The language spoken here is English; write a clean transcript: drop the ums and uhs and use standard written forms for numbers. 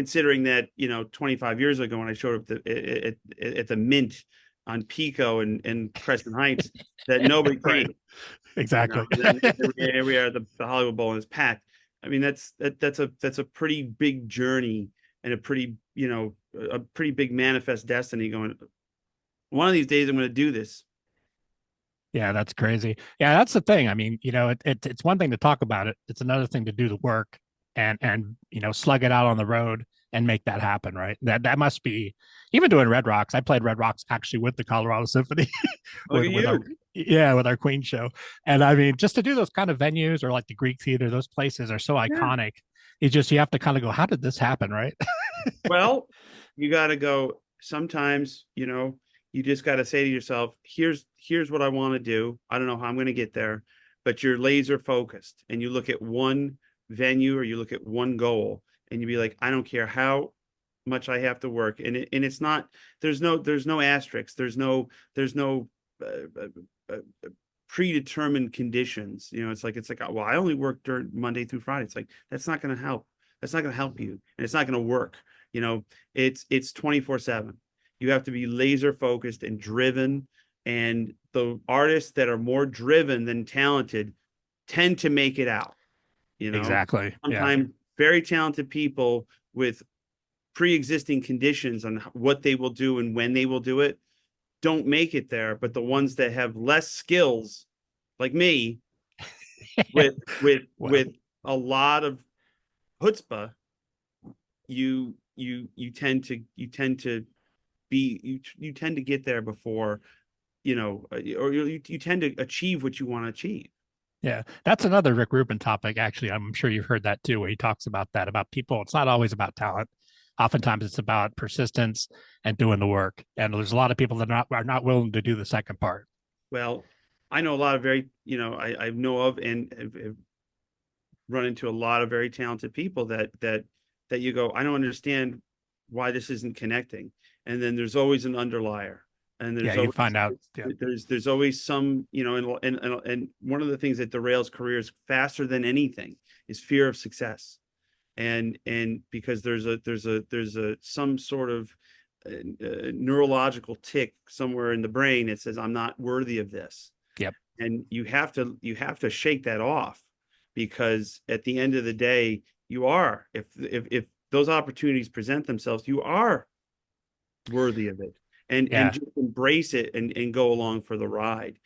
considering that, 25 years ago when I showed up at the Mint on Pico and Crescent Heights, that nobody Right. came. Exactly. And then here we are at the Hollywood Bowl and it's packed. I mean, that's a pretty big journey and a pretty big manifest destiny going, one of these days I'm going to do this. Yeah, that's crazy. Yeah, that's the thing. I mean, it's one thing to talk about it. It's another thing to do the work and slug it out on the road and make that happen, right? That must be even doing Red Rocks. I played Red Rocks actually with the Colorado Symphony Look at with our you. with our Queen show. And I mean, just to do those kind of venues or like the Greek theater, those places are so Yeah. iconic. You have to kind of go, how did this happen, right? Well, you got to go. Sometimes, you just got to say to yourself, here's what I want to do. I don't know how I'm going to get there, but you're laser focused and you look at one venue or you look at one goal and you be like, I don't care how much I have to work. It's not, there's no asterisks. There's no uh, uh, predetermined conditions. It's like, well, I only work during Monday through Friday. It's like, that's not going to help. That's not going to help you. And it's not going to work. You know, it's 24/7. You have to be laser focused and driven. And the artists that are more driven than talented tend to make it out. You know, Exactly. Yeah. sometimes very talented people with pre-existing conditions on what they will do and when they will do it don't make it there. But the ones that have less skills, like me, with with Well, with a lot of chutzpah, you tend to be you tend to get there before, or you tend to achieve what you want to achieve. yeah, that's another Rick Rubin topic. Actually, I'm sure you've heard that too, where he talks about that about people. It's not always about talent. Oftentimes, it's about persistence and doing the work. And there's a lot of people that are not willing to do the second part. Well, I know a lot of very, I know of and have run into a lot of very talented people that you go, I don't understand why this isn't connecting. And then there's always an underlier. And Yeah, there's you always find out. Yeah, there's always some, and one of the things that derails careers faster than anything is fear of success. And because there's a some sort of neurological tick somewhere in the brain that says I'm not worthy of this, yep, and you have to shake that off, because at the end of the day, you are, if those opportunities present themselves, you are worthy of it, and yeah, just embrace it and go along for the ride.